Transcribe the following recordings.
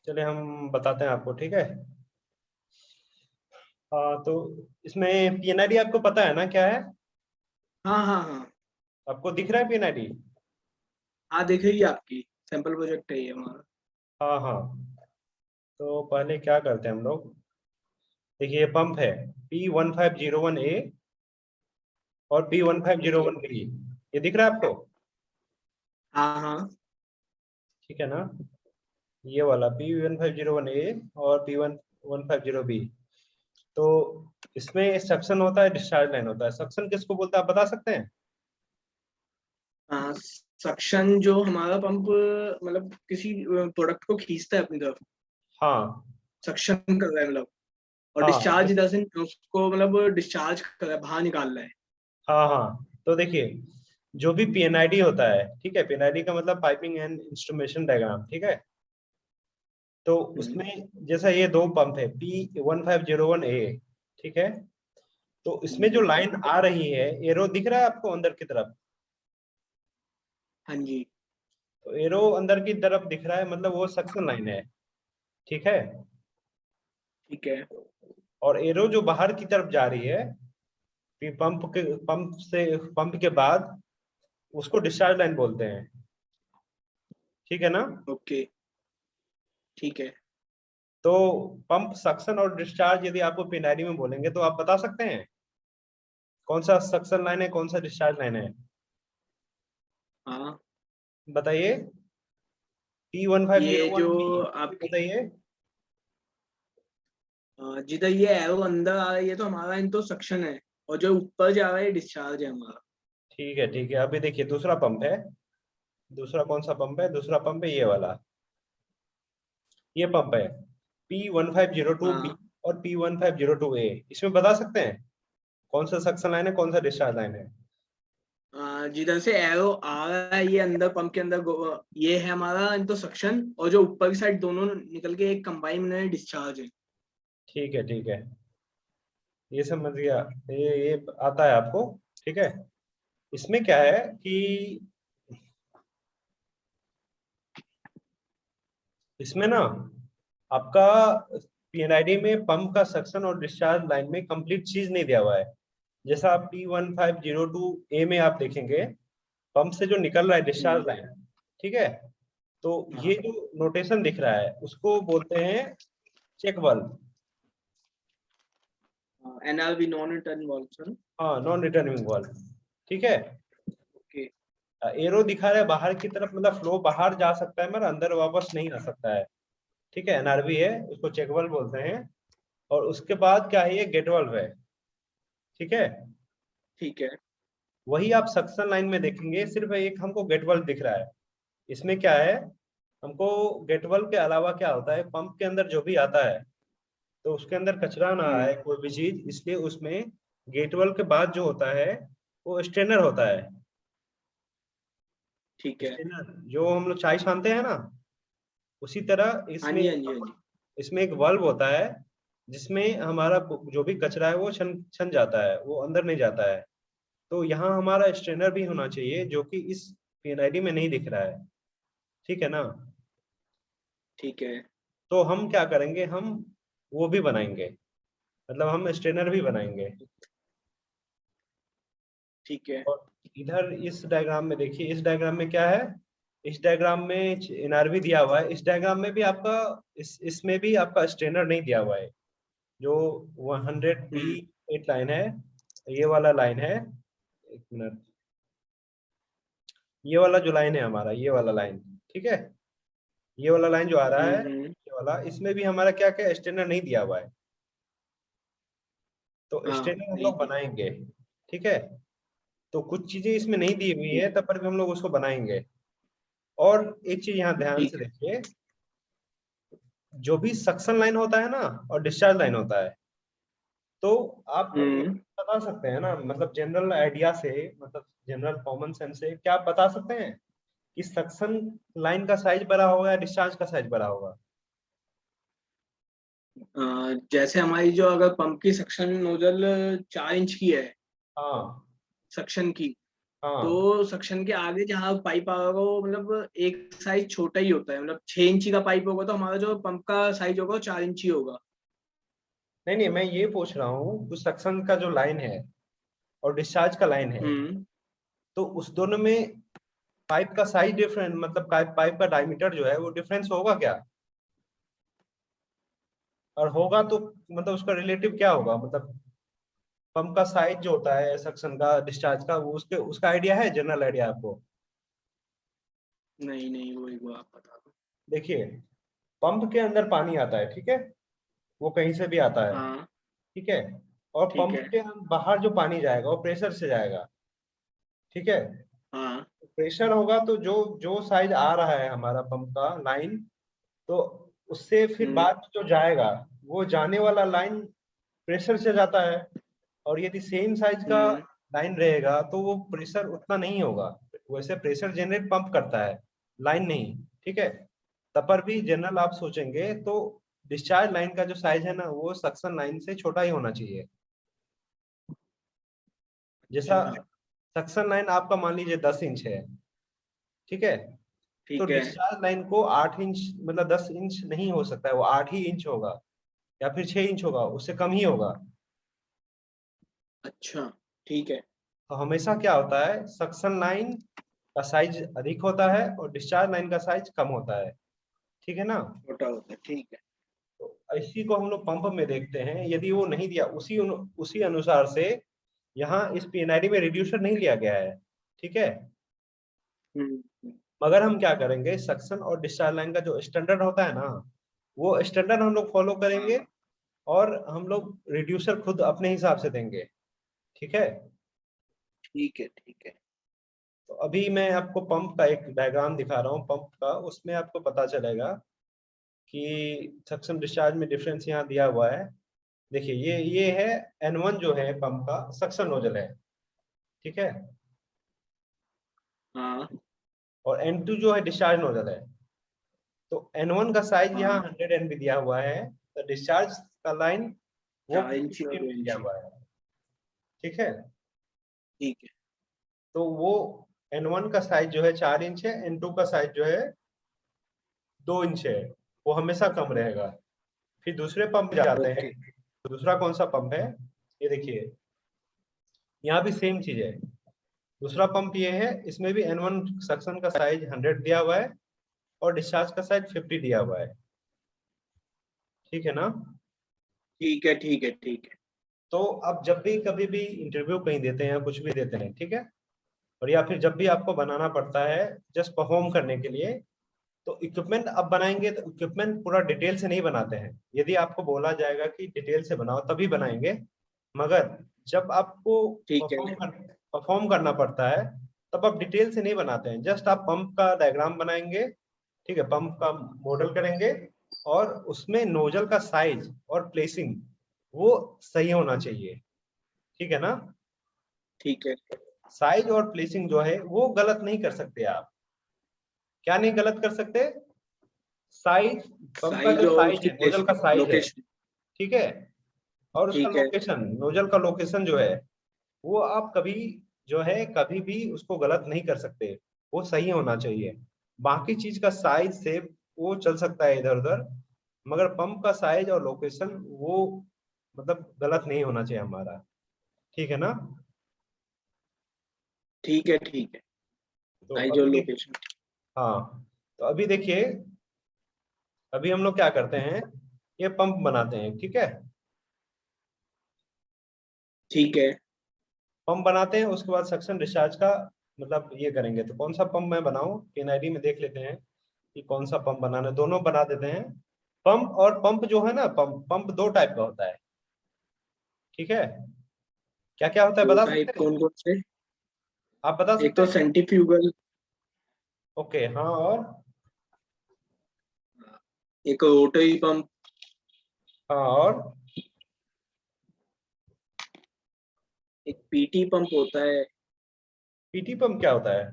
चलिए हम बताते हैं आपको, ठीक है। तो इसमें पीएनआईडी आपको पता है ना क्या है? हाँ हाँ हाँ आपको दिख रहा है पीएनआईडी? हाँ, दिख रही है आपकी। सैंपल प्रोजेक्ट है ये हमारा। हाँ हाँ। तो पहले क्या करते हैं हम लोग, देखिए ये पंप है P1501A और ठीक है। P1501B। ये दिख रहा है आपको? हाँ हाँ ठीक है ना। ये वाला P1501A और P1150B। तो इसमें सक्शन होता है, डिस्चार्ज लाइन होता है। सक्शन किसको बोलते हैं, आप बता सकते हैं? हाँ। सक्शन जो हमारा पंप मतलब किसी प्रोडक्ट को खींचता है अपनी तरफ, हाँ सक्शन कर रहा है मतलब। और हाँ डिस्चार्ज इधर से उसको मतलब डिस्चार्ज कर रहा है, बाहर निकाल रहा है। हाँ हाँ। तो देखिए, जो भी पीएनआईडी होता है, ठीक है, पीएनआईडी का मतलब पाइपिंग एंड इंस्ट्रूमेंटेशन डायग्राम, ठीक है। तो हम्म, उसमें जैसा ये दो पंप है P1501A, ठीक है। तो इसमें जो हम्म, लाइन आ रही है, एरो दिख रहा है आपको अंदर की तरफ? हाँ जी। तो एरो अंदर की तरफ दिख रहा है, मतलब वो सक्शन लाइन है, ठीक है। ठीक है। और एरो जो बाहर की तरफ जा रही है, पंप के बाद, उसको डिस्चार्ज लाइन बोलते हैं, ठीक है ना। ओके। ठीक है। तो पंप सक्शन और डिस्चार्ज यदि आपको पिनारी में बोलेंगे तो आप बता सकते हैं कौन सा सक्शन लाइन है, कौन सा डिस्चार्ज लाइन है? हाँ, बताइए। P1501 ये जो बी आपकी बताइए। जिधर ये एरो अंदर आ रहा है ये तो हमारा इन तो सक्शन है। और जो ऊपर जा रहा है डिस्चार्ज है हमारा। ठीक है ठीक है, अभी देखिए दूसरा पंप है। दूसरा कौन सा पंप है? दूसरा पंप है ये वाला। ये पंप है P1502B हाँ। और P1502A। इसमें बता सकते हैं कौन सा सक्शन लाइन है, कौन सा डिस्चार्ज लाइन है? जिधर से एरो आ रहा है ये अंदर पंप के अंदर ये है हमारा इन तो सक्शन। और जो ऊपर की साइड दोनों निकल के एक कंबाइन में डिस्चार्ज है। ठीक है ठीक है, ये समझ गया। ये आता है आपको, ठीक है। इसमें क्या है कि इसमें ना आपका पीएनआईडी में पंप का सक्शन और डिस्चार्ज लाइन में कंप्लीट चीज नहीं दिया हुआ है। जैसा आप P1502A में आप देखेंगे, पंप से जो निकल रहा है डिस्चार्ज हम्म, लाइन, ठीक है। तो ये हाँ। जो नोटेशन दिख रहा है उसको बोलते हैं check valve. NRV non return valve. हाँ, नॉन रिटर्निंग वाल्व, ठीक है। ओके। एरो दिखा रहा है बाहर की तरफ, मतलब फ्लो बाहर जा सकता है मगर अंदर वापस नहीं आ सकता है, ठीक है। एनआरवी है, उसको चेक वाल्व बोलते हैं। और उसके बाद क्या है, ये गेट वाल्व है, ठीक है। ठीक है। वही आप सक्शन लाइन में देखेंगे, सिर्फ एक हमको गेट वाल्व दिख रहा है। इसमें क्या है, हमको गेट वाल्व के अलावा क्या होता है, पंप के अंदर जो भी आता है तो उसके अंदर कचरा ना आए, कोई भी चीज, इसलिए उसमें गेट वाल्व के बाद जो होता है वो स्ट्रेनर होता है। ठीक है। स्ट्रेनर जो हम लोग चाय छानते हैं ना, उसी तरह हाँ इसमें जी, हाँ जी, हाँ जी। इसमें एक वाल्व होता है जिसमें हमारा जो भी कचरा है वो छन छन जाता है, वो अंदर नहीं जाता है। तो यहाँ हमारा स्ट्रेनर भी होना चाहिए, जो कि इस पीएनआईडी में नहीं दिख रहा है, ठीक है ना। ठीक है। तो हम क्या करेंगे, हम वो भी बनाएंगे, मतलब हम स्ट्रेनर भी बनाएंगे। ठीक है। और इधर इस डायग्राम में देखिए, इस डायग्राम में क्या है, इस डायग्राम में एनआरवी दिया हुआ है। इस डायग्राम में भी आपका इसमें भी आपका स्ट्रेनर नहीं दिया हुआ है। जो 100B हम्म। 8 लाइन है, ये वाला लाइन है, एक मिनट, ये वाला जो लाइन है हमारा, ये वाला लाइन, ठीक है। ये वाला लाइन जो आ रहा है, ये वाला, इसमें भी हमारा क्या क्या स्ट्रेनर नहीं दिया हुआ है। तो हाँ, स्ट्रेनर हम नहीं लोग दिया। बनाएंगे, ठीक है। तो कुछ चीजें इसमें नहीं दी हुई ठीक है, तब पर भी हम लोग उसको बनाएंगे। और एक चीज यहाँ ध्यान ठीक से है। देखिए, जो भी सक्शन लाइन होता है ना और डिस्चार्ज लाइन होता है, तो आप हम्म। बता सकते हैं ना, मतलब जनरल आइडिया से, मतलब जनरल कॉमन सेंस से क्या आप बता सकते हैं कि सक्शन लाइन का साइज बड़ा होगा या डिस्चार्ज का साइज बड़ा होगा? जैसे हमारी जो अगर पंप की सक्शन नोजल 4 इंच की है हाँ सक्शन की, हाँ तो सक्शन के आगे जहाँ पाइप आएगा वो मतलब एक साइज छोटा ही होता है, मतलब 6 इंची का पाइप होगा तो हमारा जो पंप का साइज होगा वो 4 इंची होगा। नहीं नहीं, मैं ये पूछ रहा हूँ कुछ सक्शन का जो लाइन है और डिस्चार्ज का लाइन है, हम्म। तो उस दोनों में पाइप का साइज डिफरेंट, मतलब पाइप का डायमीटर जो है वो डिफरेंस होगा क्या? और होगा तो मतलब उसका रिलेटिव क्या होगा, मतलब पंप का साइज जो होता है सक्शन का डिस्चार्ज का, वो उसके उसका आइडिया है, जनरल आइडिया आपको? नहीं नहीं, वो एक बार आप बता दो। देखिए, पंप के अंदर पानी आता है, ठीक है, वो कहीं से भी आता है, हाँ ठीक है, और ठीक पंप है। के बाहर जो पानी जाएगा वो प्रेशर से जाएगा, ठीक है। हाँ। प्रेशर होगा तो जो जो साइज आ रहा है हमारा पंप का लाइन, तो उससे फिर हम्म बाद जो जाएगा वो जाने वाला लाइन प्रेशर से जाता है। और यदि सेम साइज का हम्म। लाइन रहेगा तो वो प्रेशर उतना नहीं होगा। वैसे प्रेशर जनरेट पंप करता है, लाइन नहीं, ठीक है। तब पर भी जनरल आप सोचेंगे तो डिस्चार्ज लाइन का जो साइज है ना वो सक्शन लाइन से छोटा ही होना चाहिए। जैसा अच्छा। सक्शन लाइन आपका मान लीजिए 10 इंच है, ठीक है, तो ठीक है। डिस्चार्ज लाइन को 8 इंच, मतलब 10 इंच नहीं हो सकता है, वो 8 ही इंच होगा या फिर 6 इंच होगा, उससे कम ही होगा। अच्छा। ठीक है। तो हमेशा क्या होता है, सक्शन लाइन का साइज अधिक होता है और डिस्चार्ज लाइन का साइज कम होता है, ठीक है ना। छोटा होता है, ठीक है। तो इसी को हम लोग पंप में देखते हैं, यदि वो नहीं दिया उसी अनुसार से यहाँ इस पीएनआईडी में रिड्यूसर नहीं लिया गया है, ठीक है। हम्म। मगर हम क्या करेंगे, सक्शन और डिस्चार्ज लाइन का जो स्टैंडर्ड होता है ना, वो स्टैंडर्ड हम लोग फॉलो करेंगे हाँ। और हम लोग रिड्यूसर खुद अपने हिसाब से देंगे, ठीक है। ठीक है। ठीक है। तो अभी मैं आपको पंप का एक डायग्राम दिखा रहा हूँ पंप का, उसमें आपको पता चलेगा कि सक्शन डिस्चार्ज में डिफरेंस यहाँ दिया हुआ है। देखिए, ये है N1 जो है पंप का सक्शन नोजल है, ठीक है, हाँ। और N2 जो है डिस्चार्ज नोजल है। तो N1 का साइज यहाँ हाँ। 100 MB दिया हुआ है, तो डिस्चार्ज का लाइन वो 4 इंची 50 और 2 MB दिया इंची। हुआ है, ठीक है। ठीक है। तो वो N1 का साइज जो है 4 इंच है, N2 का साइज जो है 2 इंच है, वो हमेशा कम रहेगा। फिर दूसरे पंप जाते हैं, ओके। दूसरा कौन सा पंप है, ये देखिए, यहाँ भी सेम चीज है। दूसरा पंप ये है, इसमें भी N1 सक्शन का साइज 100 दिया हुआ है और डिस्चार्ज का साइज 50 दिया हुआ है, ठीक है ना। ठीक है। ठीक है। ठीक है। तो अब जब भी कभी भी इंटरव्यू कहीं देते हैं, कुछ भी देते हैं, ठीक है, और या फिर जब भी आपको बनाना पड़ता है जस्ट परफॉर्म करने के लिए, तो इक्विपमेंट अब बनाएंगे तो इक्विपमेंट पूरा डिटेल से नहीं बनाते हैं। यदि आपको बोला जाएगा कि डिटेल से बनाओ तभी बनाएंगे, मगर जब आपको ठीक है। परफॉर्म करना पड़ता है तब आप डिटेल से नहीं बनाते हैं, जस्ट आप पंप का डायग्राम बनाएंगे, ठीक है, पंप का मॉडल करेंगे और उसमें नोजल का साइज और प्लेसिंग वो सही होना चाहिए, ठीक है ना। ठीक है। साइज और प्लेसिंग जो है वो गलत नहीं कर सकते आप। क्या नहीं गलत कर सकते? साइज, पंप का साइज जो और साइज उसकी है, नोजल का प्लेसमेंट, साइज है, लोकेशन। ठीक है, और उसका ठीक है। लोकेशन, नोजल का लोकेशन जो है वो आप कभी जो है कभी भी उसको गलत नहीं कर सकते, वो सही होना चाहिए। बाकी चीज का साइज से वो चल सकता है इधर उधर, मगर पंप का साइज और लोकेशन वो मतलब गलत नहीं होना चाहिए हमारा, ठीक है ना। ठीक है। ठीक है। तो साइज और अभी देख, लोकेशन। हाँ, तो अभी देखिए, अभी हम लोग क्या करते हैं, ये पंप बनाते हैं, ठीक है। ठीक है। पंप बनाते हैं, उसके बाद सक्शन डिस्चार्ज का मतलब ये करेंगे। तो कौन सा पंप मैं बनाऊं, एनआईडी में देख लेते हैं कि कौन सा पंप बनाना है, दोनों बना देते हैं। पंप और पंप जो है ना, पंप पंप दो टाइप का होता है, ठीक है। क्या क्या होता है दो बता टाइप सकते हैं? कौन कौन से? आप बता एक सकते तो हैं? सेंट्रीफ्यूगल, ओके, हाँ, और? एक रोटरी पंप, हाँ, और? एक पीटी पंप होता है। पीटी पंप क्या होता है?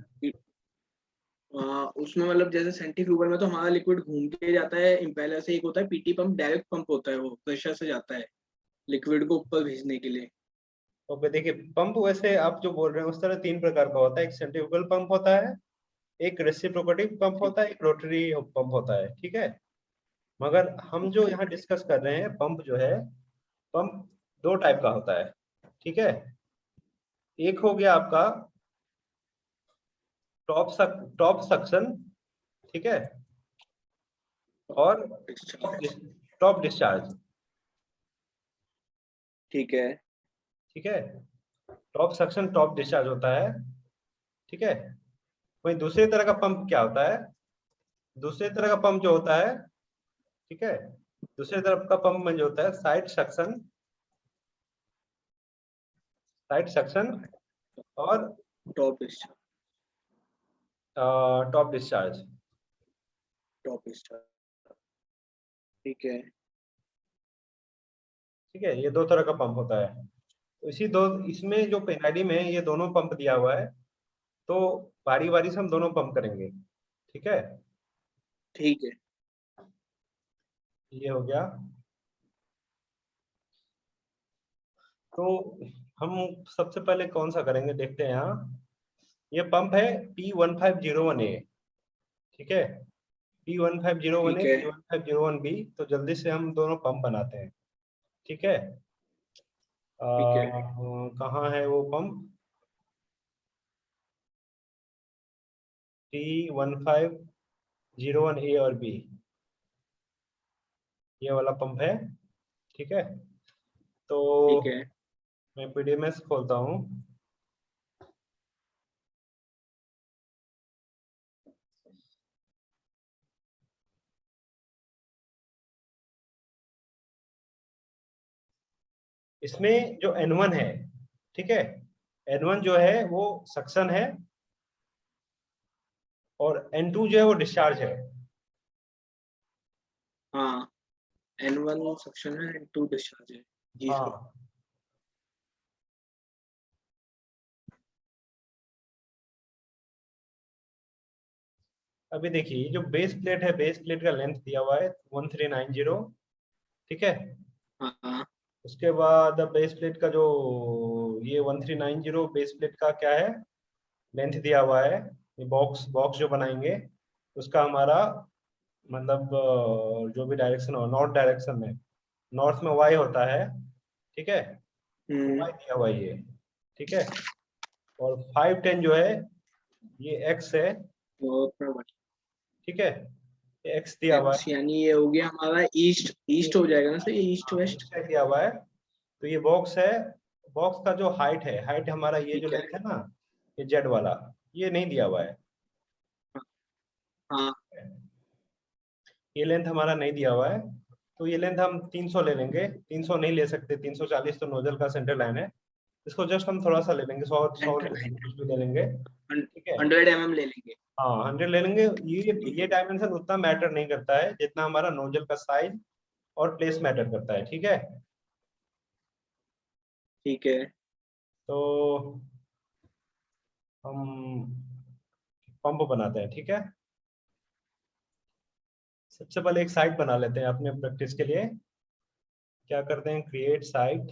उसमें मतलब जैसे सेंट्रीफ्यूगल में तो हमारा लिक्विड घूम के जाता है इम्पेलर से। एक होता है पीटी पंप, डायरेक्ट पंप होता है, वो प्रेशर से जाता है लिक्विड को ऊपर भेजने के लिए। ओके, देखिए पंप वैसे आप जो बोल रहे हैं उस तरह तीन प्रकार का होता है। एक सेंट्रीफ्यूगल पंप होता है, एक रेसिप्रोकेटिंग पंप ठीक होता है, एक रोटरी पंप होता है, ठीक है। मगर हम जो है। यहाँ डिस्कस कर रहे हैं पंप जो है, पंप दो टाइप का होता है, ठीक है। एक हो गया आपका टॉप सक्शन, ठीक है, और डिस्चार्ज। टॉप डिस्चार्ज, ठीक है। ठीक है। टॉप सक्शन टॉप डिस्चार्ज होता है, ठीक है। वही दूसरी तरह का पंप क्या होता है, दूसरे तरह का पंप जो होता है, ठीक है, दूसरे तरफ का पंप में जो होता है साइड सक्शन और top discharge. Top discharge. Top discharge. ठीक है। ठीक है, ये दो तरह का पंप होता है। तो इसी दो, इसमें जो पेनाडी में ये दोनों पंप दिया हुआ है, तो बारी बारी से हम दोनों पंप करेंगे, ठीक है। ठीक है। ये हो गया। तो हम सबसे पहले कौन सा करेंगे देखते हैं। यहाँ ये पंप है P1501A, ठीक है, P1501A ठीक है। P1501B। तो जल्दी से हम दोनों पंप बनाते हैं, ठीक है। ठीक है। कहाँ है वो पंप, P1501A और B, ये वाला पंप है, ठीक है। तो ठीक है। मैं पीडीएमएस खोलता हूँ। इसमें जो N1 है, ठीक है, N1 जो है वो सक्शन है और N2 जो है वो डिस्चार्ज है। हाँ, N1 सक्शन है, N2 डिस्चार्ज है। जी सर। हाँ, अभी देखिए ये जो बेस प्लेट है, बेस प्लेट का लेंथ दिया हुआ है 1390, ठीक है। हाँ। उसके बाद बेस प्लेट का जो ये 1390 बेस प्लेट का क्या है, लेंथ दिया हुआ है। ये बॉक्स बॉक्स जो बनाएंगे उसका हमारा मतलब जो भी डायरेक्शन हो, नॉर्थ डायरेक्शन में, नॉर्थ में वाई होता है, ठीक है, वाई दिया हुआ है ये, ठीक है। और 510 जो है ये एक्स है, बहुत बढ़िया। ठीक है, ये एक्स दिया हुआ एक्स है। यानी ये हो गया हमारा ईस्ट, ईस्ट हो जाएगा ना सर, ये ईस्ट हाँ, वेस्ट। इस टाइप दिया हुआ है। तो ये बॉक्स है, बॉक्स का जो हाइट है, हाइट हमारा ये जो ठीक है। लेंथ है ना, ये जेड वाला, ये नहीं दिया हुआ है। हाँ। ये लेंथ हमारा नहीं दिया हुआ है। तो ये लेंथ हम 300 ले लेंगे, 300 नहीं ले सकते, 340 तो नोजल का सेंटर लाइन है। इसको जस्ट हम थोड़ा सा ले लेंगे, 100 ले सेंटर लेंगे, लाइन कुछ भी ले लेंगे, ठीक है। 100 mm ले लेंगे। हाँ, 100 ले लेंगे। ठीक ये है। डायमेंशन उतना मैटर नहीं करता है जितना हमारा नोजल का साइज और प्लेस मैटर करता है, ठीक है। ठीक है। तो हम पंप बनाते हैं, ठीक है। सबसे पहले एक साइट बना लेते हैं अपने प्रैक्टिस के लिए। क्या करते हैं, क्रिएट साइट,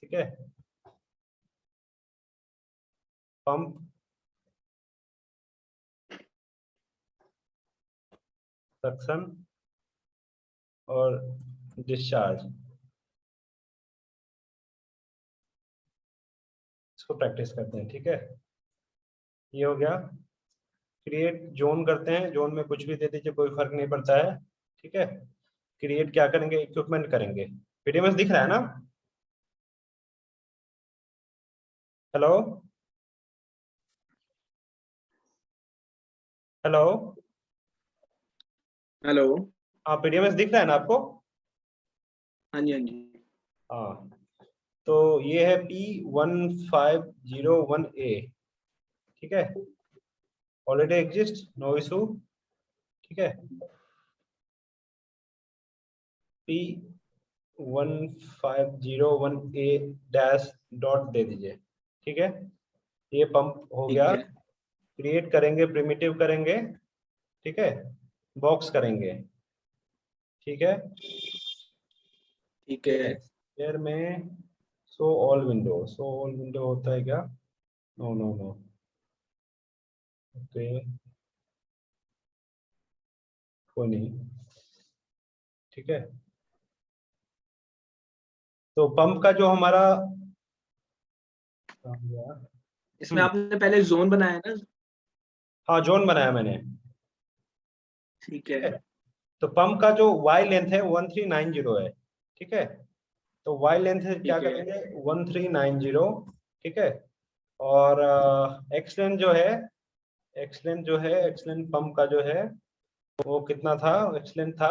ठीक है, पंप सक्शन और डिस्चार्ज, इसको प्रैक्टिस करते हैं, ठीक है। ये हो गया। क्रिएट जोन करते हैं, जोन में कुछ भी दे दीजिए, कोई फर्क नहीं पड़ता है, ठीक है। क्रिएट क्या करेंगे, इक्विपमेंट करेंगे। पीडीएमएस दिख रहा है ना, हेलो, हेलो। हेलो। हाँ, पीडीएमएस दिख रहा है ना आपको। हाँ जी, हाँ जी। हाँ, तो ये है P1501A, ठीक है, ऑलरेडी एग्जिस्ट, नो इशू, ठीक है। P1501A डैश डॉट दे दीजिए, ठीक है। ये पंप हो ठीक गया। है। क्रिएट करेंगे, प्रिमिटिव करेंगे, ठीक है, बॉक्स करेंगे, ठीक है। ठीक है। लेयर में शो ऑल विंडो होता है क्या? No no no. ओके, कोई नहीं, ठीक है। तो पंप का जो हमारा इसमें आपने पहले जोन बनाया ना? हाँ, जोन बनाया मैंने। ठीक ठीक है। है, तो पंप का जो वाई लेंथ है 1390 है। ठीक है, तो वाई लेंथ क्या ठीक है। करेंगे 1390। ठीक है, और एक्स लेंथ जो है, एक्स लेंथ पंप का जो है वो कितना था? एक्स लेंथ था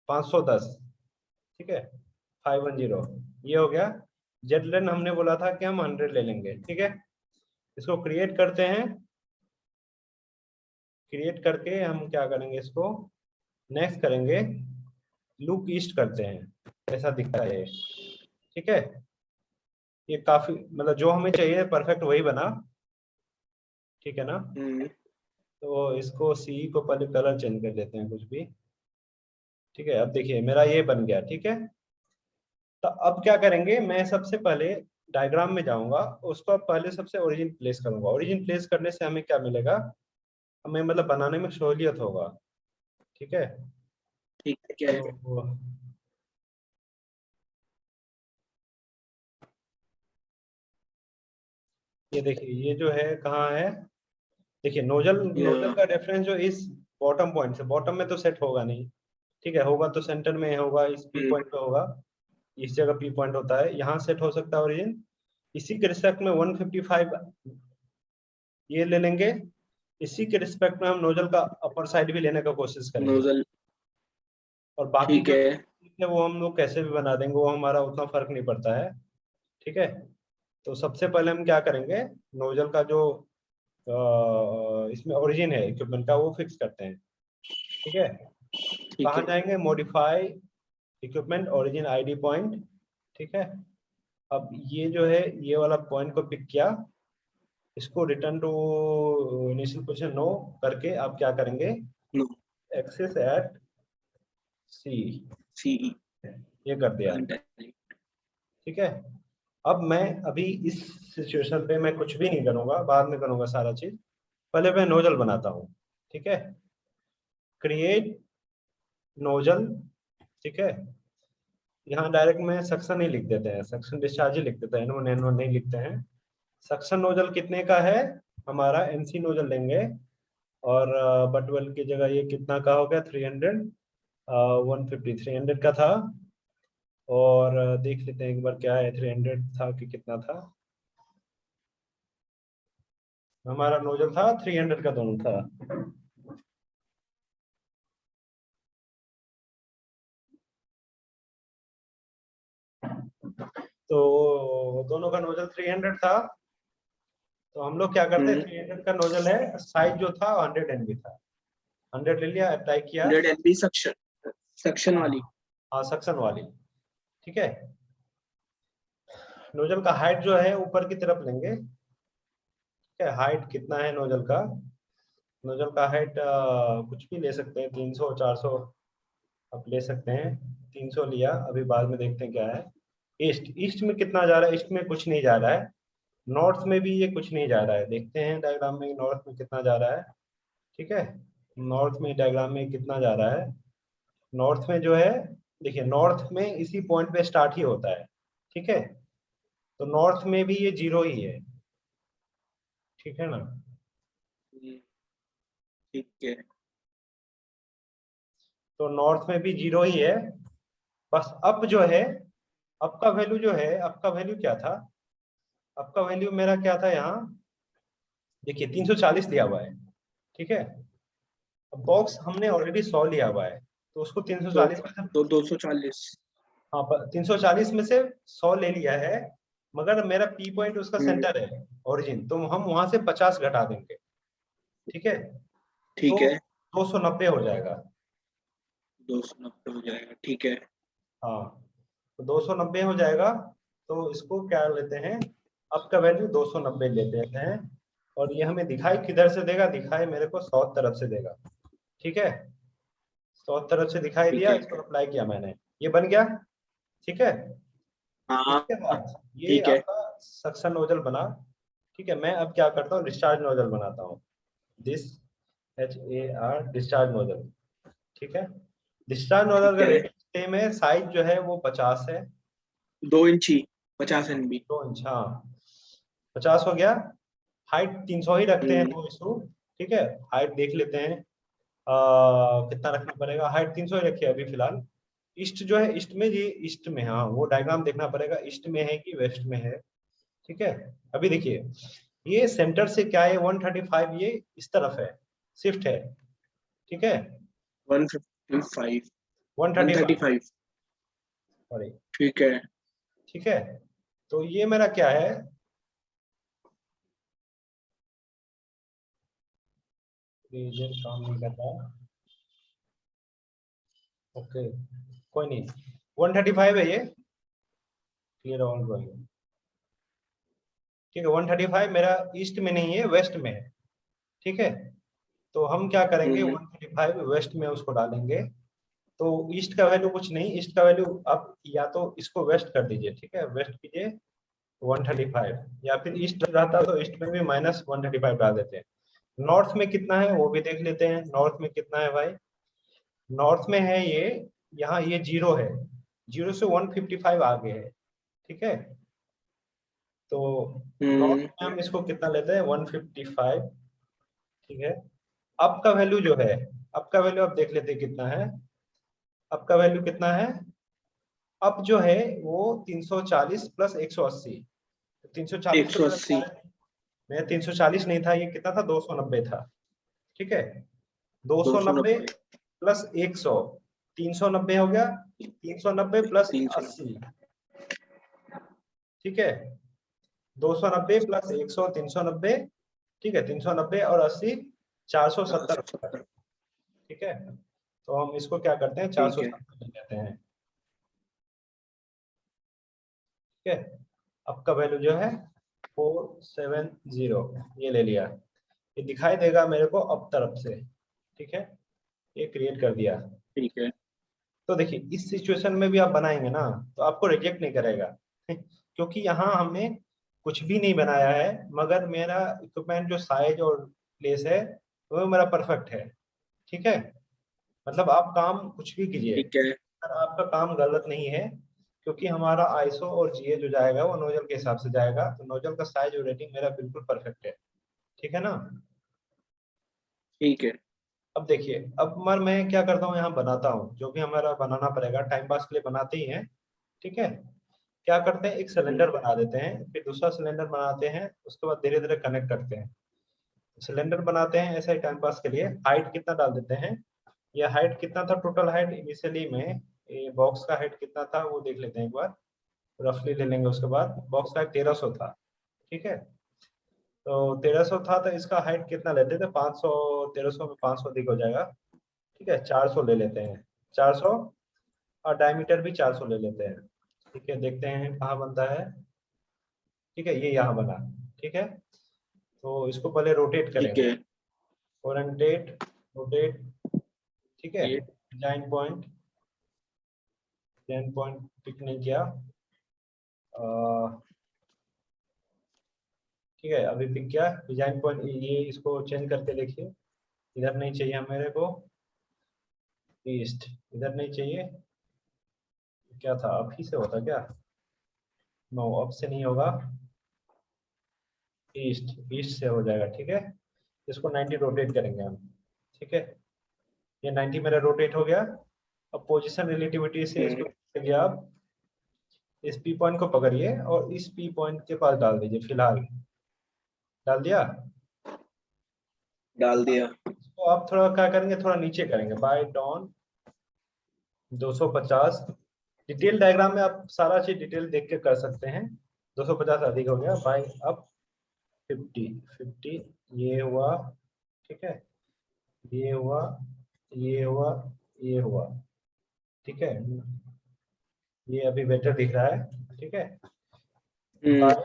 510। ठीक है, 510 ये हो गया। जेड लेंथ हमने बोला था कि हम 100 ले लेंगे। ठीक है, इसको क्रिएट करते हैं। क्रिएट करके हम क्या करेंगे, इसको नेक्स्ट करेंगे, लुक ईस्ट करते हैं, ऐसा दिखता है। ठीक है, ये काफी मतलब जो हमें चाहिए परफेक्ट वही बना। ठीक है ना? तो इसको सी को पहले कलर चेंज कर देते हैं कुछ भी। ठीक है, अब देखिए मेरा ये बन गया। ठीक है, तो अब क्या करेंगे, मैं सबसे पहले डायग्राम में जाऊंगा, उसको पहले सबसे ओरिजिन प्लेस करूंगा। ओरिजिन प्लेस करने से हमें क्या मिलेगा, हमें मतलब बनाने में सहूलियत होगा। ठीक है, ठीक है। तो ये देखिए, ये जो है कहाँ है, देखिए नोजल, नोजल का रेफरेंस जो इस बॉटम पॉइंट से, बॉटम में तो सेट होगा नहीं। ठीक है, होगा तो सेंटर में होगा, इस पी पॉइंट पे होगा, इस जगह पी पॉइंट होता है, यहाँ सेट हो सकता है ओरिजिन। इसी के रिस्पेक्ट में 155 ये ले लेंगे। इसी के रिस्पेक्ट में हम नोजल का अपर साइड भी लेने का कोशिश करेंगे, नोजल। और बाकी ठीक जो है। है वो हम लोग कैसे भी बना देंगे, वो हमारा उतना फर्क नहीं पड़ता है। ठीक है, तो सबसे पहले हम क्या करेंगे, नोजल का जो इसमें ओरिजिन है इक्विपमेंट का, वो फिक्स करते हैं। ठीक है, ठीक कहाँ है। जाएंगे, modify equipment origin ID point. ठीक है, अब ये जो है ये वाला पॉइंट को पिक किया, इसको return to initial position no करके आप क्या करेंगे, no. Axis at C, CE. ये कर दिया। ठीक है, अब मैं अभी इस सिचुएशन पे मैं कुछ भी नहीं करूंगा, बाद में करूंगा सारा चीज, पहले मैं नोजल बनाता हूँ। ठीक है, क्रिएट नोजल। ठीक है, यहाँ डायरेक्ट में सक्शन ही लिख देते हैं, सक्शन डिस्चार्ज ही लिख देते हैं, एनो नहीं लिखते हैं। सक्शन नोजल कितने का है, हमारा एनसी नोजल लेंगे, और बटवेल की जगह ये कितना का हो गया, 300, 150 300 का था। और देख लेते हैं एक बार क्या है, 300 था कि कितना था, हमारा नोजल था 300 का दोनों था। तो दोनों का नोजल 300 था, तो हम लोग क्या करते हैं, 300 का नोजल है, साइज जो था 100 एमबी था, 100 ले लिया, अप्लाई किया। 100 MB सक्शन, सक्शन हाँ वाली। हाँ, सक्शन वाली। ठीक है, नोजल का हाइट जो है ऊपर की तरफ लेंगे। ठीक है, हाइट कितना है नोजल का, नोजल का हाइट कुछ भी ले सकते हैं, 300 400 आप ले सकते हैं। 300 लिया, अभी बाद में देखते हैं क्या है। ईस्ट, ईस्ट में कितना जा रहा है, ईस्ट में कुछ नहीं जा रहा है। नॉर्थ में भी ये कुछ नहीं जा रहा है, देखते हैं डायग्राम में नॉर्थ में कितना जा रहा है। ठीक है, नॉर्थ में डायग्राम में कितना जा रहा है, नॉर्थ में जो है, देखिए नॉर्थ में इसी पॉइंट पे स्टार्ट ही होता है। ठीक है, तो नॉर्थ में भी ये 0 ही है। ठीक है ना? ठीक है। तो नॉर्थ में भी 0 ही है। बस अप जो है, अप का वैल्यू जो है, अप का वैल्यू क्या था, अप का वैल्यू मेरा क्या था यहाँ, देखिए 340 दिया हुआ है। ठीक है, अब बॉक्स हमने ऑलरेडी 100 लिया हुआ है, तो उसको तो 340 में से, 240। हाँ 340 में से 100 ले लिया है, मगर मेरा पी पॉइंट उसका सेंटर है ओरिजिन, तो हम वहां से 50 घटा देंगे। ठीक है, ठीक तो है। 290 हो जाएगा। 290 हो जाएगा। ठीक है। हाँ, तो 290 हो जाएगा, तो इसको क्या लेते हैं, अब का वैल्यू 290 ले लेते हैं, और ये हमें दिखाई किधर से देगा, दिखाई मेरे को साउथ तरफ से देगा। ठीक है, साउथ तरफ से दिखाई ठीक दिया, है। इसको अप्लाई किया मैंने, ये बन गया। ठीक है, हाँ इसके बाद ये ठीक है। आपका सक्शन नोजल बना। ठीक है, मैं अब क्या करता हूँ, डिस्चार्ज नोजल बनाता हूँ। This HAR discharge nozzle. ठीक है, डिस्चार्ज नोजल ठीक का है, रेटिंग सेम है, साइज जो है वो 50 है। 2 इंची 50 NB। 2 इंच, हाँ 50 हो गया। हाइट 300 ही रखते हैं, हम्म नो इशू। ठीक है, हाइट देख लेते हैं कितना रखना पड़ेगा। हाइट 300 ही रखिए अभी फिलहाल। ईस्ट जो है, ईस्ट में, ये ईस्ट में, हाँ वो डायग्राम देखना पड़ेगा, ईस्ट में है कि वेस्ट में है। ठीक है, अभी देखिए ये सेंटर से क्या है, 135 ये इस तरफ है, शिफ्ट है। ठीक है, 155, 135, 135। सॉरी। ठीक है। ठीक है, तो ये मेरा क्या है, रीजन काम नहीं कर रहा। ओके, कोई नहीं, 135 है ये, क्लियर ऑल ड्राइंग। ठीक है, 135 मेरा ईस्ट में नहीं है, वेस्ट में है। ठीक है, तो हम क्या करेंगे, हम्म 135 वेस्ट में उसको डालेंगे। तो ईस्ट का वैल्यू कुछ नहीं, ईस्ट का वैल्यू अब या तो इसको वेस्ट कर दीजिए। ठीक है, वेस्ट कीजिए 135, या फिर ईस्ट रहता तो ईस्ट में भी -135 डाल देते हैं। नॉर्थ में कितना है वो भी देख लेते हैं, नॉर्थ में कितना है भाई। नॉर्थ में है ये, यहाँ ये 0 है, 0 से 155 आगे है। ठीक है, तो नॉर्थ हम्म में हम इसको कितना लेते हैं, 155। ठीक है, अप का वैल्यू जो है, अप का वैल्यू आप देख लेते हैं कितना है। अप का वैल्यू कितना है, अप जो है वो 340 प्लस 180। 340 तो 180। मैं 340 नहीं था, ये कितना था, 290 था। ठीक है, 290 290। प्लस 100, 390 हो गया। 390 प्लस 300। 80। ठीक है, 290 प्लस 100, 390। ठीक है, 390 और 80, 470। 470। ठीक है, तो हम इसको क्या करते हैं, ठीक है। 470 लेते हैं। ठीक है, अब का वैल्यू जो है 470, ये ले लिया। ये दिखाई देगा मेरे को अप तरफ से। ठीक है, ये क्रिएट कर दिया। ठीक है। तो देखिए इस सिचुएशन में भी आप बनाएंगे ना, तो आपको रिजेक्ट नहीं करेगा क्योंकि यहाँ हमने कुछ भी नहीं बनाया है, मगर मेरा इक्विपमेंट जो साइज और प्लेस है वो मेरा परफेक्ट है। ठीक है, मतलब आप काम कुछ भी कीजिए, ठीक है। पर आपका काम गलत नहीं है, क्योंकि हमारा आईएसओ और जीए जो जाएगा वो नोजल के हिसाब से जाएगा, तो नोजल का साइज और रेटिंग मेरा बिल्कुल परफेक्ट है। ठीक है ना। ठीक है। अब देखिए, अब मैं क्या करता हूँ, यहाँ बनाता हूँ, जो भी हमारा बनाना पड़ेगा, टाइम पास के लिए बनाते ही हैं। ठीक है, क्या करते हैं, एक सिलेंडर बना देते हैं, फिर दूसरा सिलेंडर बनाते हैं, उसके बाद धीरे धीरे कनेक्ट करते हैं। सिलेंडर बनाते हैं ऐसे ही टाइम पास के लिए, हाइट कितना डाल देते हैं। ये हाइट कितना था, टोटल हाइट इनिशियली में, ये बॉक्स का हाइट कितना था वो देख लेते हैं एक बार, रफली ले लेंगे। उसके बाद बॉक्स का हाइट 1300 था। ठीक है, तो 1300 था, तो इसका हाइट कितना लेते थे, 500। 1300 में 500 अधिक हो जाएगा। ठीक है, 400 ले लेते हैं, 400, और डायमीटर भी 400 ले लेते हैं। ठीक है, देखते हैं कहाँ बनता है। ठीक है, ये यहाँ बना। ठीक है, तो इसको पहले रोटेट ठीक करेंगे, है। Orientate, rotate. ठीक है, ये design point, design point pick नहीं किया। ठीक है, अभी पिक किया डिजाइन पॉइंट, ये इसको चेंज करके देखिए, इधर नहीं चाहिए मेरे को, ईस्ट, इधर नहीं चाहिए। क्या था, अब ही से होता क्या, नो अब से नहीं होगा, ईस्ट, ईस्ट से हो जाएगा। ठीक है, इसको 90 रोटेट करेंगे हम। ठीक है, ये 90 मेरा रोटेट हो गया। अब पोजीशन रिलेटिविटी से इसको करिए आप, इस पी पॉइंट को पकड़िए और इस पी पॉइंट के पास डाल दीजिए फिलहाल। डाल दिया। डाल दिया। इसको आप थोड़ा क्या करेंगे, थोड़ा नीचे करेंगे, बाय डाउन 250। डिटेल डायग्राम में आप सारा चीज डिटेल देख के कर सकते हैं। 250 अधिक हो गया, बाय अब 50, 50 ये हुआ। ठीक है, ये हुआ, ये हुआ, ये हुआ। ठीक है, ये अभी बेटर दिख रहा है। ठीक है, हम्म बाय,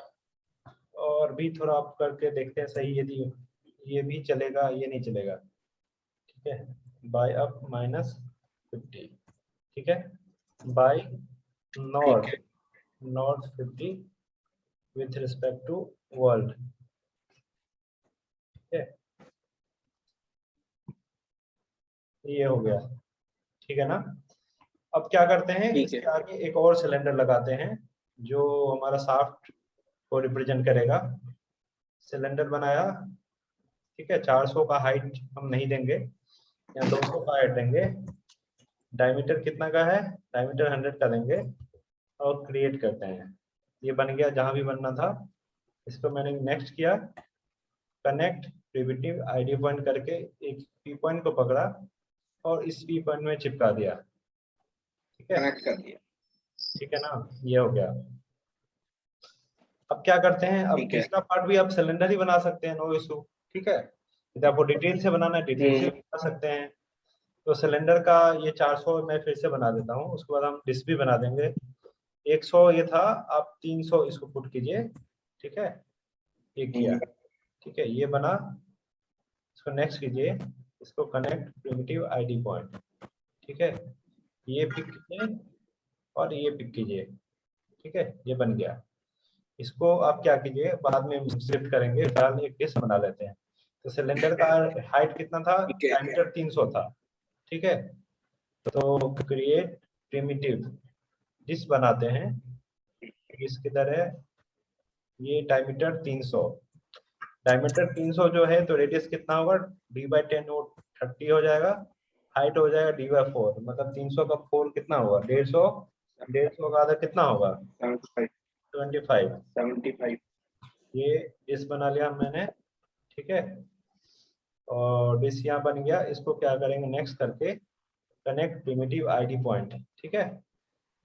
और भी थोड़ा आप करके देखते हैं सही, यदि ये भी चलेगा, ये नहीं चलेगा। ठीक है, बाय अप -50। ठीक है, बाय ठीक नॉर्थ, है। North 50 with respect to world. ठीक है, ये हो गया, ठीक है ना। अब क्या करते हैं, ठीक है। इसके आगे एक और सिलेंडर लगाते हैं जो हमारा शाफ्ट को रिप्रेजेंट करेगा। सिलेंडर बनाया, ठीक है, 400 का हाइट हम नहीं देंगे, या 200 का हाइट देंगे। डायमीटर कितना का है, डायमीटर 100 का देंगे और क्रिएट करते हैं। ये बन गया जहां भी बनना था। इसको मैंने नेक्स्ट किया, कनेक्ट प्रिमिटिव आईडी पॉइंट करके एक पी पॉइंट को पकड़ा और इस पी पॉइंट में चिपका दिया। ठीक है, कनेक्ट कर दिया। ठीक है ना, ये हो गया। अब क्या करते हैं, अब ठीक है। तीसरा पार्ट भी आप सिलेंडर ही बना सकते हैं, नो इशू। ठीक है, यदि आपको डिटेल से बनाना है डिटेल से बना सकते हैं। तो सिलेंडर का ये 400 मैं फिर से बना देता हूँ, उसके बाद हम डिस्क भी बना देंगे। 100 ये था, आप 300 इसको पुट कीजिए। ठीक है, ये किया, ठीक है, ये बना। इसको नेक्स्ट कीजिए, इसको कनेक्ट प्रिमिटिव आईडी पॉइंट। ठीक है, ये पिक कीजिए और ये पिक कीजिए। ठीक है, ये बन गया। इसको आप क्या कीजिए, बाद में शिफ्ट करेंगे, फिलहाल एक डिस्क बना लेते हैं। तो सिलेंडर का हाइट कितना था, ठीक है। डायमीटर 300 था। ठीक है, तो क्रिएट प्रिमिटिव डिस्क बनाते हैं। डिस्क किधर है, ये डायमीटर 300। डायमीटर 300 जो है, तो रेडियस कितना होगा, d/10 वो 30 हो जाएगा। हाइट हो जाएगा d/4, मतलब 300 का 4 कितना होगा, 150। 150 का आधा कितना होगा, 25। 75। ये डिस्क बना लिया मैंने। ठीक है, और डिस्क यहाँ बन गया। इसको क्या करेंगे, नेक्स्ट करके कनेक्ट प्रिमिटिव आईडी पॉइंट। ठीक है,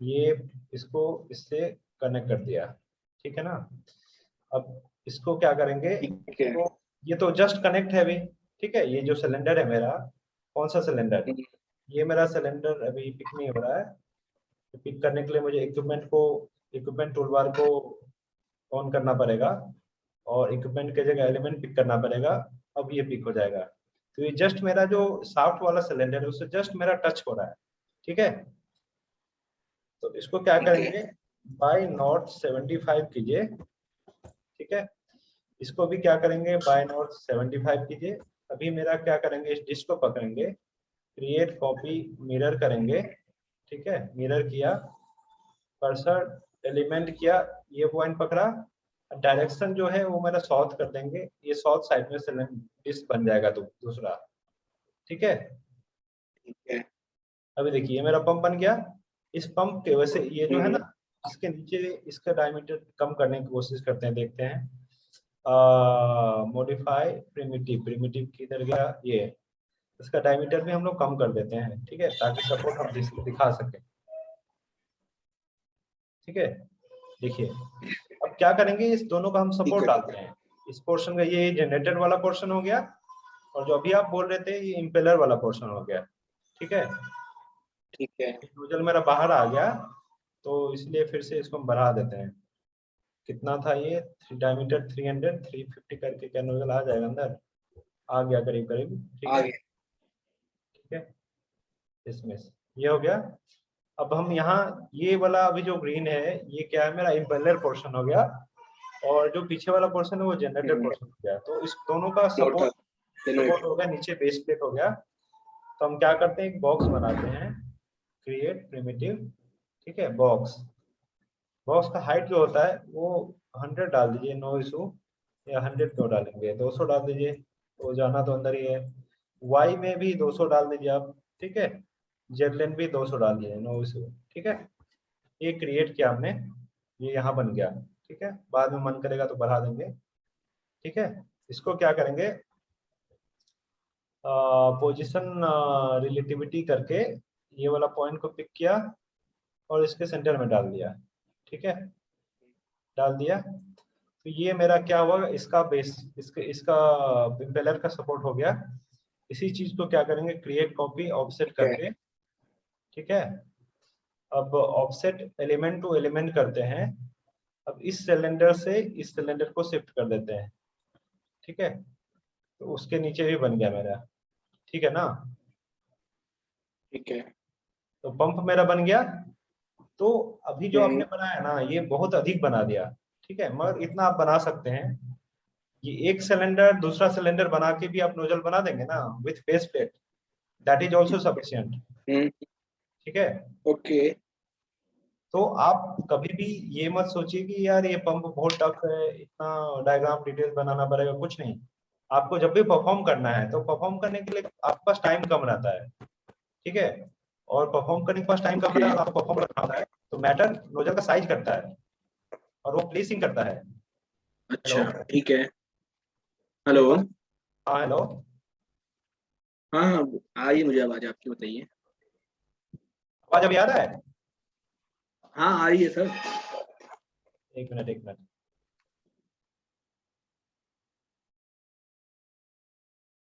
ये इसको इससे कनेक्ट कर दिया। ठीक है ना। अब इसको क्या करेंगे, ठीक है। इसको, ये तो जस्ट कनेक्ट है अभी। ठीक है, ये जो सिलेंडर है मेरा, कौन सा सिलेंडर, ये मेरा सिलेंडर अभी पिक नहीं हो रहा है। तो पिक करने के लिए मुझे इक्विपमेंट टूलबार को ऑन करना पड़ेगा और इक्विपमेंट के जगह एलिमेंट पिक करना पड़ेगा। अब ये पिक हो जाएगा। तो ये जस्ट मेरा जो शाफ्ट वाला सिलेंडर है उससे जस्ट मेरा टच हो रहा है। ठीक है, तो इसको क्या ठीक है। करेंगे, बाय नॉट 75 कीजिए। ठीक है, इसको भी क्या करेंगे, बाय नॉट 75 कीजिए। अभी मेरा क्या करेंगे, इस डिस्क को पकड़ेंगे, क्रिएट कॉपी मिरर करेंगे। ठीक है, मिरर किया, कर्सर एलिमेंट किया, ये पॉइंट पकड़ा, डायरेक्शन जो है वो मेरा साउथ कर देंगे। ये साउथ साइड में सिलेंडर डिस्क बन जाएगा तो दूसरा। ठीक है, ठीक है। अभी देखिए ये मेरा पंप बन गया। इस पंप के वजह से ये जो है ना, इसके नीचे इसका डायमीटर कम करने की कोशिश करते हैं, देखते हैं। मॉडिफाई प्रिमिटिव, प्रिमिटिव किधर गया, ये इसका डायमीटर भी हम लोग कम कर देते हैं। ठीक है, ताकि सपोर्ट हम दिखा सके। ठीक है, देखिए अब क्या करेंगे, इस दोनों का हम ठीक सपोर्ट है। डालते हैं। इस पोर्शन का, ये जनरेटर वाला पोर्शन हो गया, और जो अभी आप बोल रहे थे ये इम्पेलर वाला पोर्शन हो गया। ठीक है, ठीक है। नोजल मेरा बाहर आ गया, तो इसलिए फिर से इसको हम बढ़ा देते हैं। कितना था ये, डायमीटर 300, 350 करके क्या नोजल आ जाएगा अंदर, आ गया करीब करीब। ठीक है, आगे। ठीक है, इसमें ये हो गया। अब हम यहाँ ये वाला अभी जो ग्रीन है, ये क्या है, मेरा इम्पेलर पोर्शन हो गया, और जो पीछे वाला पोर्शन है वो जनरेटर पोर्शन हो गया। तो इस दोनों का मोटर सपोर्ट हो गया, नीचे बेस प्लेट हो गया। तो हम क्या करते हैं, एक बॉक्स बनाते हैं, क्रिएट प्रिमिटिव। ठीक है, बॉक्स, बॉक्स का हाइट जो होता है वो 100 डाल दीजिए, नो इशू। या 100 क्यों डालेंगे, 200 डाल दीजिए, तो जाना तो अंदर ही है। वाई में भी 200 डाल दीजिए आप। ठीक है, जेड लेन भी 200 डाल दीजिए, नो इशू। ठीक है, ये क्रिएट किया हमने, ये यहाँ बन गया। ठीक है, बाद में मन करेगा तो बढ़ा देंगे। ठीक है, इसको क्या करेंगे, पोजीशन रिलेटिविटी करके ये वाला पॉइंट को पिक किया और इसके सेंटर में डाल दिया। ठीक है, डाल दिया। तो ये मेरा क्या हुआ, इसका बेस, इसका इम्पेलर का सपोर्ट हो गया। इसी चीज को क्या करेंगे, क्रिएट कॉपी ऑफसेट है। करके। ठीक है, अब ऑफसेट एलिमेंट टू एलिमेंट करते हैं। अब इस सिलेंडर से इस सिलेंडर को शिफ्ट कर देते हैं। ठीक है, तो उसके नीचे भी बन गया मेरा। ठीक है ना, ठीक है। तो पंप मेरा बन गया। तो अभी जो आपने बनाया ना ये बहुत अधिक बना दिया, ठीक है, मगर इतना आप बना सकते हैं, ये एक सिलेंडर दूसरा सिलेंडर बना के भी आप नोजल बना देंगे ना with face plate, that is also sufficient, ठीक है। ओके। तो आप कभी भी ये मत सोचिए कि यार ये पंप बहुत टफ है, इतना डायग्राम डिटेल बनाना पड़ेगा, कुछ नहीं। आपको जब भी परफॉर्म करना है तो परफॉर्म करने के लिए आपके पास टाइम कम रहता है, ठीक है, और परफॉर्म करने के पास टाइम कम रहता है और आपको परफॉर्म करना होता है, तो मैटर नोजल का साइज करता है और वो प्लेसिंग करता है। अच्छा हेलो, ठीक है। मेरे हेलो। पास, हाँ हेलो, हाँ हाँ, आ रही है मुझे आवाज आपकी, बताइए। आवाज अभी आ रहा है? हाँ आ रही है सर। एक मिनट एक मिनट।